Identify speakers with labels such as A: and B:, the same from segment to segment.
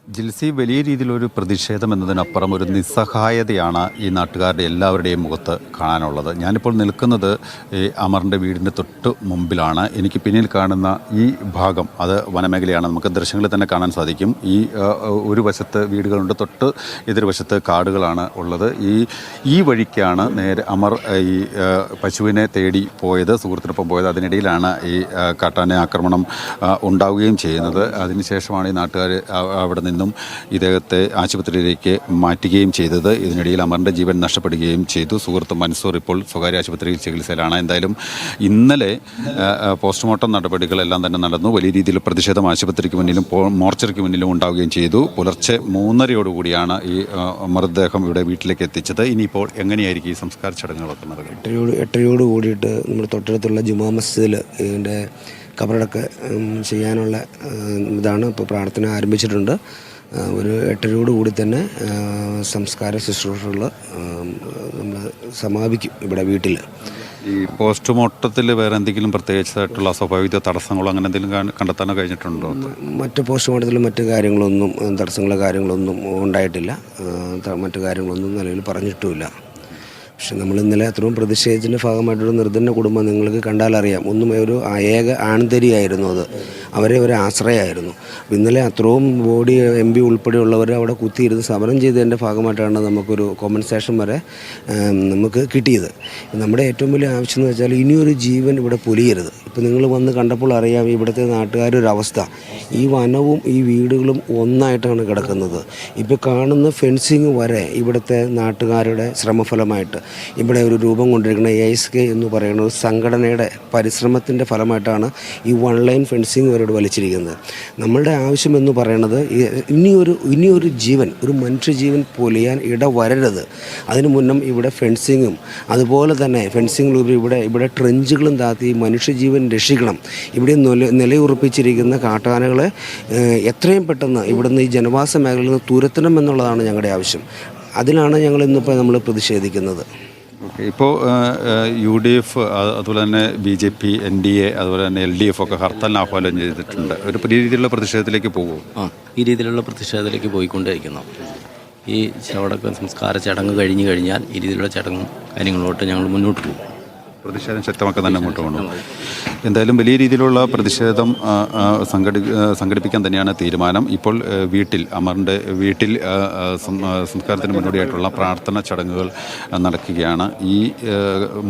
A: ജിൽസി, വലിയ രീതിയിലൊരു പ്രതിഷേധം എന്നതിനപ്പുറം ഒരു നിസ്സഹായതയാണ് ഈ നാട്ടുകാരുടെ എല്ലാവരുടെയും മുഖത്ത് കാണാനുള്ളത്. ഞാനിപ്പോൾ നിൽക്കുന്നത് ഈ അമറിൻ്റെ വീടിൻ്റെ തൊട്ട് മുമ്പിലാണ്. എനിക്ക് പിന്നിൽ കാണുന്ന ഈ ഭാഗം അത് വനമേഖലയാണ്. നമുക്ക് ദൃശ്യങ്ങളിൽ തന്നെ കാണാൻ സാധിക്കും. ഒരു വശത്ത് വീടുകളുണ്ട്, തൊട്ട് എതിർവശത്ത് കാടുകളാണ് ഉള്ളത്. ഈ വഴിക്കാണ് നേരെ അമർ ഈ പശുവിനെ തേടി പോയത്, സുഹൃത്തിനൊപ്പം പോയത്. അതിനിടയിലാണ് ഈ കാട്ടാന ആക്രമണം ഉണ്ടാവുകയും ചെയ്യുന്നത്. അതിനുശേഷമാണ് ഈ നാട്ടുകാർ അവിടെ നിന്നും ഇദ്ദേഹത്തെ ആശുപത്രിയിലേക്ക് മാറ്റുകയും ചെയ്തത്. ഇതിനിടയിൽ അമറിൻ്റെ ജീവൻ നഷ്ടപ്പെടുകയും ചെയ്തു. സുഹൃത്ത് മൻസൂർ ഇപ്പോൾ സ്വകാര്യ ആശുപത്രിയിൽ ചികിത്സയിലാണ്. എന്തായാലും ഇന്നലെ പോസ്റ്റ്മോർട്ടം നടപടികളെല്ലാം തന്നെ നടന്നു. വലിയ രീതിയിൽ പ്രതിഷേധം ആശുപത്രിക്ക് മുന്നിലും മോർച്ചറിക്ക് മുന്നിലും ഉണ്ടാവുകയും ചെയ്തു. പുലർച്ചെ 3:30 ഈ മൃതദേഹം ഇവിടെ വീട്ടിലേക്ക് എത്തിച്ചത്. ഇനിയിപ്പോൾ എങ്ങനെയായിരിക്കും ഈ സംസ്കാര ചടങ്ങുകളൊക്കെ നടക്കുന്നത്?
B: 8:00 കൂടിയിട്ട് നമ്മുടെ തൊട്ടടുത്തുള്ള ജുമാ മസ്ജിദിൽ ഇതിൻ്റെ കബറടക്കം ചെയ്യാനുള്ള ഇതാണ് ഇപ്പോൾ പ്രാർത്ഥന ആരംഭിച്ചിട്ടുണ്ട്. ഒരു 8:00 കൂടി തന്നെ സംസ്കാര ശുശ്രൂഷകൾ നമ്മൾ സമാപിക്കും ഇവിടെ വീട്ടിൽ.
A: ഈ പോസ്റ്റ്മോർട്ടത്തിൽ വേറെ എന്തെങ്കിലും പ്രത്യേകിച്ചായിട്ടുള്ള അസ്വാഭാവിക തടസ്സങ്ങളോ അങ്ങനെ എന്തെങ്കിലും കണ്ടെത്താനോ കഴിഞ്ഞിട്ടുണ്ടോ?
B: മറ്റ് പോസ്റ്റ്മോർട്ടത്തിൽ മറ്റു കാര്യങ്ങളൊന്നും കാര്യങ്ങളൊന്നും ഉണ്ടായിട്ടില്ല. മറ്റു കാര്യങ്ങളൊന്നും നിലവിൽ പറഞ്ഞിട്ടുമില്ല. പക്ഷെ നമ്മൾ ഇന്നലെ അത്രയും പ്രതിഷേധത്തിൻ്റെ ഭാഗമായിട്ടൊരു നിർധന കുടുംബം നിങ്ങൾക്ക് കണ്ടാലറിയാം. ഒരു ഏക ആൺതരിയായിരുന്നു അത്. അവരെ ഒരു ആശ്രയമായിരുന്നു. ഇന്നലെ അത്രയും ബോഡി MP ഉൾപ്പെടെയുള്ളവർ അവിടെ കുത്തിയിരുന്ന് സമരം ചെയ്തതിൻ്റെ ഭാഗമായിട്ടാണ് നമുക്കൊരു കോമ്പൻസേഷൻ വരെ നമുക്ക് കിട്ടിയത്. നമ്മുടെ ഏറ്റവും വലിയ ആവശ്യം എന്ന് വെച്ചാൽ ഇനിയൊരു ജീവൻ ഇവിടെ പൊലിയരുത്. ഇപ്പോൾ നിങ്ങൾ വന്ന് കണ്ടപ്പോൾ അറിയാം ഇവിടുത്തെ നാട്ടുകാരൊരവസ്ഥ. ഈ വനവും ഈ വീടുകളും ഒന്നായിട്ടാണ് കിടക്കുന്നത്. ഇപ്പോൾ കാണുന്ന ഫെൻസിങ് വരെ ഇവിടുത്തെ നാട്ടുകാരുടെ ശ്രമഫലമായിട്ട് ഇവിടെ ഒരു രൂപം കൊണ്ടിരിക്കുന്ന ASK എന്ന് പറയുന്ന ഒരു സംഘടനയുടെ പരിശ്രമത്തിൻ്റെ ഫലമായിട്ടാണ് ഈ 1 ലൈൻ ഫെൻസിങ് വരെ വലിച്ചിരിക്കുന്നത്. നമ്മളുടെ ആവശ്യമെന്ന് പറയുന്നത് ഇനിയൊരു ജീവൻ, ഒരു മനുഷ്യജീവൻ പൊലിയാൻ ഇടവരരുത്. അതിനു മുന്നും ഇവിടെ ഫെൻസിങ്ങും അതുപോലെ തന്നെ ഫെൻസിങ്ങിലൂടെ ഇവിടെ ട്രെഞ്ചുകളും താത്തി മനുഷ്യജീവൻ രക്ഷിക്കണം. ഇവിടെ നിലയുറപ്പിച്ചിരിക്കുന്ന കാട്ടാനകളെ എത്രയും പെട്ടെന്ന് ഇവിടുന്ന് ഈ ജനവാസ മേഖലയിൽ നിന്ന് തുരത്തണം എന്നുള്ളതാണ് ഞങ്ങളുടെ ആവശ്യം. അതിലാണ് ഞങ്ങൾ ഇന്നിപ്പോൾ നമ്മൾ പ്രതിഷേധിക്കുന്നത്.
A: ഇപ്പോൾ UDF അതുപോലെ തന്നെ BJP, NDA അതുപോലെ തന്നെ LDF ഒക്കെ ഹർത്താലിന് ആഹ്വാനം ചെയ്തിട്ടുണ്ട്. ഒരു പുതിയ രീതിയിലുള്ള പ്രതിഷേധത്തിലേക്ക് പോകും.
C: ഈ രീതിയിലുള്ള പ്രതിഷേധത്തിലേക്ക് പോയിക്കൊണ്ടിരിക്കുന്നു. ഈ ചടങ്ങ് സംസ്കാര ചടങ്ങ് കഴിഞ്ഞു കഴിഞ്ഞാൽ ഈ രീതിയിലുള്ള ചടങ്ങും കാര്യങ്ങളോട്ട് ഞങ്ങൾ മുന്നോട്ട് പോകും.
A: പ്രതിഷേധം ശക്തമാക്കാൻ തന്നെ മുന്നോട്ട് പോകണം. എന്തായാലും വലിയ രീതിയിലുള്ള പ്രതിഷേധം സംഘടിപ്പിക്കാൻ തന്നെയാണ് തീരുമാനം. ഇപ്പോൾ അമറിൻ്റെ വീട്ടിൽ സംസ്കാരത്തിന് മുന്നോടിയായിട്ടുള്ള പ്രാർത്ഥന ചടങ്ങുകൾ നടക്കുകയാണ്. ഈ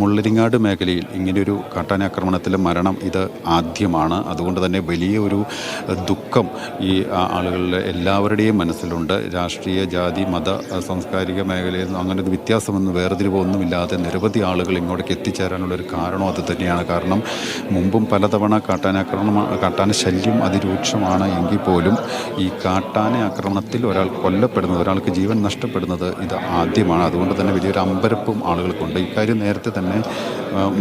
A: മുള്ളരിങ്ങാട് മേഖലയിൽ ഇങ്ങനെയൊരു കാട്ടാന ആക്രമണത്തിലെ മരണം ഇത് ആദ്യമാണ്. അതുകൊണ്ട് തന്നെ വലിയൊരു ദുഃഖം ഈ ആളുകളുടെ എല്ലാവരുടെയും മനസ്സിലുണ്ട്. രാഷ്ട്രീയ, ജാതി, മത, സാംസ്കാരിക മേഖലയിൽ അങ്ങനെ ഒരു വ്യത്യാസമൊന്നും വേർതിരിവൊന്നുമില്ലാതെ നിരവധി ആളുകൾ ഇങ്ങോട്ടേക്ക് എത്തിച്ചേരാനുള്ളൊരു കാരണം അത് തന്നെയാണ്. കാരണം മുമ്പും പലതവണ കാട്ടാന ശല്യം അതിരൂക്ഷമാണ് എങ്കിൽ പോലും ഈ കാട്ടാന ആക്രമണത്തിൽ ഒരാൾ കൊല്ലപ്പെടുന്നത്, ഒരാൾക്ക് ജീവൻ നഷ്ടപ്പെടുന്നത് ഇത് ആദ്യമാണ്. അതുകൊണ്ട് തന്നെ വലിയൊരു അമ്പരപ്പും ആളുകൾക്കുണ്ട്. ഇക്കാര്യം നേരത്തെ തന്നെ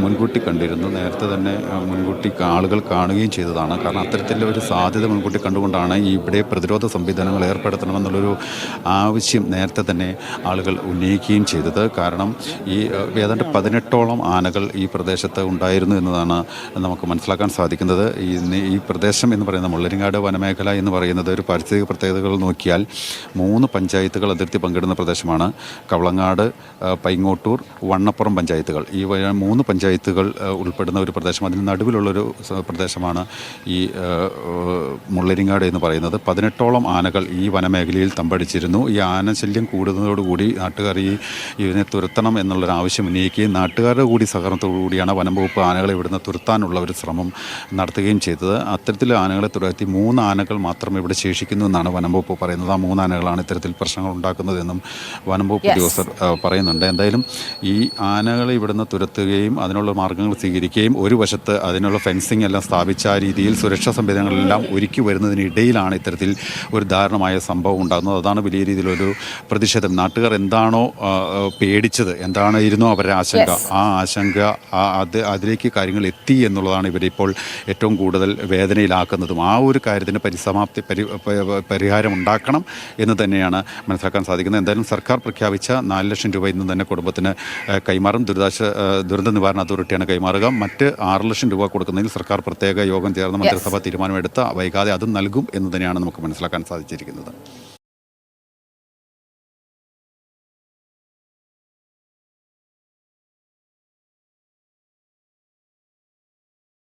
A: മുൻകൂട്ടി കണ്ടിരുന്നു. നേരത്തെ തന്നെ മുൻകൂട്ടി ആളുകൾ കാണുകയും ചെയ്തതാണ്. കാരണം അത്തരത്തിലൊരു സാധ്യത മുൻകൂട്ടി കണ്ടുകൊണ്ടാണ് ഇവിടെ പ്രതിരോധ സംവിധാനങ്ങൾ ഏർപ്പെടുത്തണമെന്നുള്ളൊരു ആവശ്യം നേരത്തെ തന്നെ ആളുകൾ ഉന്നയിക്കുകയും ചെയ്തത്. കാരണം ഈ ഏതാണ്ട് 18ഓളം ആനകൾ ഈ പ്രദേശത്ത് ഉണ്ടായിരുന്നു എന്നതാണ് നമുക്ക് മനസ്സിലാക്കാൻ സാധിക്കുന്നത്. ഈ പ്രദേശം എന്ന് പറയുന്ന മുള്ളരിങ്ങാട് വനമേഖല എന്ന് പറയുന്നത് ഒരു പാരിസ്ഥിതിക പ്രത്യേകതകൾ നോക്കിയാൽ 3 പഞ്ചായത്തുകൾ അതിർത്തി പങ്കിടുന്ന പ്രദേശമാണ്. കവളങ്ങാട്, പൈങ്ങോട്ടൂർ, വണ്ണപ്പുറം പഞ്ചായത്തുകൾ. ഈ 3 പഞ്ചായത്തുകൾ ഉൾപ്പെടുന്ന ഒരു പ്രദേശം. അതിന് നടുവിലുള്ളൊരു പ്രദേശമാണ് ഈ മുള്ളരിങ്ങാട് എന്ന് പറയുന്നത്. 18ഓളം ആനകൾ ഈ വനമേഖലയിൽ തമ്പടിച്ചിരുന്നു. ഈ ആനശല്യം കൂടുന്നതോടുകൂടി നാട്ടുകാർ ഇതിനെ തുരത്തണം എന്നുള്ളൊരു ആവശ്യം ഉന്നയിക്കുകയും നാട്ടുകാരുടെ കൂടി സഹകരണത്തോടുകൂടിയാണ് വനം വകുപ്പ് ആനകളെ ഇവിടുന്ന് തുരത്താനുള്ള ഒരു ശ്രമം നടത്തുകയും ചെയ്തത്. അത്തരത്തിൽ ആനകളെ തുരത്തി 3 ആനകൾ മാത്രം ഇവിടെ ശേഷിക്കുന്നു എന്നാണ് വനം വകുപ്പ് പറയുന്നത്. ആ 3 ആനകളാണ് ഇത്തരത്തിൽ പ്രശ്നങ്ങൾ ഉണ്ടാക്കുന്നതെന്നും വനം വകുപ്പ് ഉദ്യോഗസ്ഥർ പറയുന്നുണ്ട്. എന്തായാലും ഈ ആനകളെ ഇവിടുന്ന് തുരത്തുകയും അതിനുള്ള മാർഗ്ഗങ്ങൾ സ്വീകരിക്കുകയും ഒരു വശത്ത് അതിനുള്ള ഫെൻസിങ് എല്ലാം സ്ഥാപിച്ച ആ രീതിയിൽ സുരക്ഷാ സംവിധാനങ്ങളെല്ലാം ഒരുക്കി വരുന്നതിനിടയിലാണ് ഇത്തരത്തിൽ ഒരു ദാരുണമായ സംഭവം ഉണ്ടാകുന്നത്. അതാണ് വലിയ രീതിയിലൊരു പ്രതിഷേധം. നാട്ടുകാർ എന്താണോ പേടിച്ചത്, എന്താണായിരുന്നു അവരുടെ ആശങ്ക, ആ ആശങ്ക അതിലേക്ക് കാര്യങ്ങൾ എത്തി എന്നുള്ളതാണ് ഇവരിപ്പോൾ ഏറ്റവും കൂടുതൽ വേദനയിലാക്കുന്നതും. ആ ഒരു കാര്യത്തിന് പരിഹാരം ഉണ്ടാക്കണം എന്ന് തന്നെയാണ് മനസ്സിലാക്കാൻ സാധിക്കുന്നത്. എന്തായാലും സർക്കാർ പ്രഖ്യാപിച്ച 4 ലക്ഷം രൂപ ഇന്ന് തന്നെ കുടുംബത്തിന് കൈമാറും. ദുരന്ത നിവാരണ അതോറിറ്റിയാണ് കൈമാറുക. മറ്റ് 6 ലക്ഷം രൂപ കൊടുക്കുന്നതിൽ സർക്കാർ പ്രത്യേക യോഗം ചേർന്ന് മന്ത്രിസഭ തീരുമാനമെടുത്ത് വൈകാതെ അതും നൽകും എന്ന് തന്നെയാണ് നമുക്ക് മനസ്സിലാക്കാൻ സാധിച്ചിരിക്കുന്നത്.